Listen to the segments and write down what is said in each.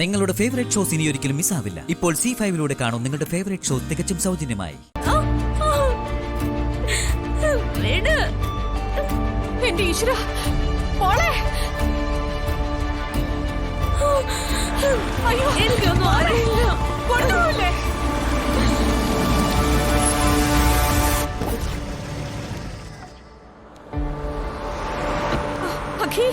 നിങ്ങളുടെ favourite shows ഇനി ഒരിക്കലും മിസ്സാവില്ല. ഇപ്പോൾ C5-ലൂടെ കാണും നിങ്ങളുടെ ഫേവറേറ്റ് ഷോ തികച്ചും സൗജന്യമായി. എന്റെ ഈശ്വരാ, മോളെ! അയ്യോ, എനിക്കൊന്നും അറിയില്ല. കൊണ്ടുപോയില്ലേ? അഖി,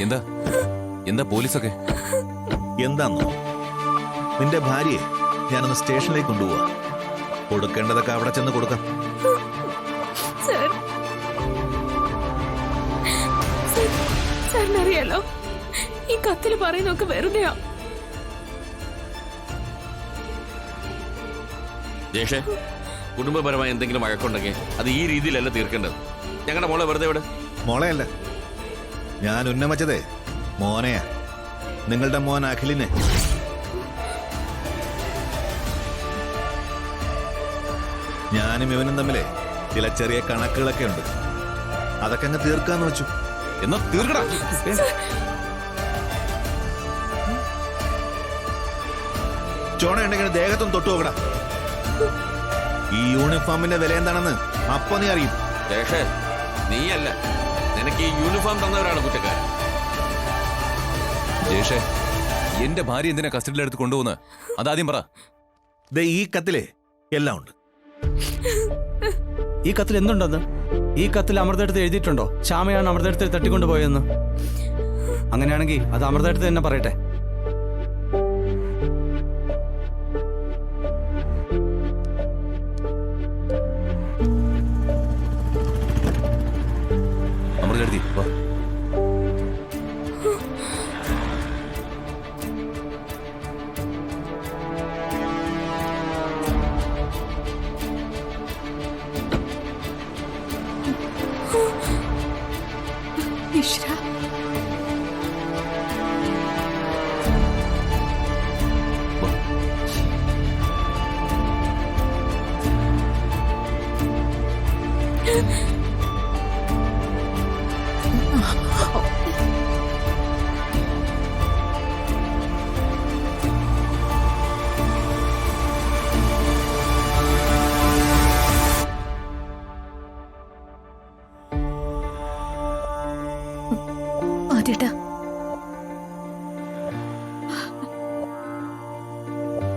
എന്താ എന്താ പോലീസൊക്കെ എന്താന്നോ, നിന്റെ ഭാര്യയെ ഞാനൊന്ന് സ്റ്റേഷനിലേക്ക് കൊണ്ടുപോവാ. കൊടുക്കേണ്ടതൊക്കെ അവിടെ ചെന്ന് കൊടുക്കാം. സാറിനറിയാലോ, ഈ കത്തില് പറയുന്നൊക്കെ വെറുതെയാ. ജേഷേ, കുടുംബപരമായ എന്തെങ്കിലും വഴക്കുണ്ടെങ്കിൽ അത് ഈ രീതിയിലല്ല തീർക്കേണ്ടത്. ഞങ്ങളുടെ മോളെ വെറുതെ വിട്. മോളെയല്ല, ഞാൻ ഉന്നമിച്ചതേ മോനെയാ, നിങ്ങളുടെ മോൻ അഖിലിനെ. ഞാനും ഇവനും തമ്മിലെ ചില ചെറിയ കണക്കുകളൊക്കെ ഉണ്ട്. അതൊക്കെ അങ്ങ് തീർക്കാന്ന് വെച്ചു. എന്നാ തീർക്കടാ. ചോണ ഉണ്ടെങ്കിൽ ദേഹത്തൊന്നും തൊട്ടു നോക്കടാ. ഈ യൂണിഫോമിന്റെ വില എന്താണെന്ന് അപ്പൊ നീ അറിയും. ജേഷേ, നീയല്ല, നിനക്ക് ഈ യൂണിഫോം തന്നവരാണ് കുറ്റക്കാരൻ. ജേഷേ, എന്റെ ഭാര്യ എന്തിനാ കസ്റ്റഡിയിലെടുത്ത് കൊണ്ടുപോകുന്നത്? അതാദ്യം പറ. ദേ ഈ കത്തിലെ എല്ലാം ഉണ്ട്. ഈ കത്തിൽ എന്തുണ്ടെന്ന്? ഈ കത്തിൽ അമൃതടുത്ത് എഴുതിയിട്ടുണ്ടോ ശ്യാമയാണ് അമൃതടുത്ത് തട്ടിക്കൊണ്ടുപോയെന്ന്? അങ്ങനെയാണെങ്കിൽ അത് അമൃതടുത്ത് തന്നെ പറയട്ടെ. അമൃതെഴുതി വാ. ഈശ്വരാ, ആദ്യേട്ടാ,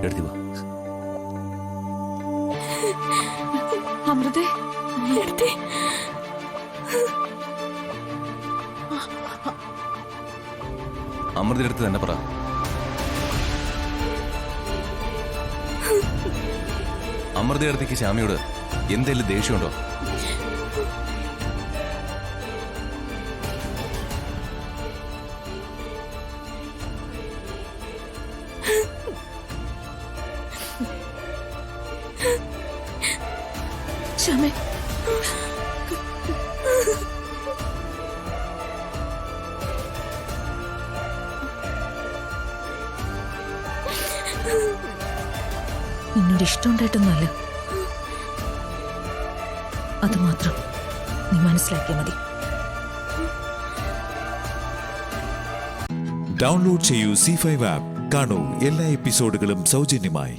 എഴുതി വാ. അമൃതേ, എടുത്തേ. അമൃതെടുത്ത് തന്നെ പറ. അമൃതയെടുത്തേക്ക് ശ്യാമയോട് എന്തെങ്കിലും ദേഷ്യമുണ്ടോ? ശ്യാമേ, നിന്നോട് ഇഷ്ടമുണ്ടായിട്ടൊന്നുമല്ല, അത് മാത്രം നീ മനസ്സിലാക്കിയാൽ മതി. ഡൗൺലോഡ് ചെയ്യൂ C5 ആപ്പ്. കാണൂ എല്ലാ എപ്പിസോഡുകളും സൗജന്യമായി.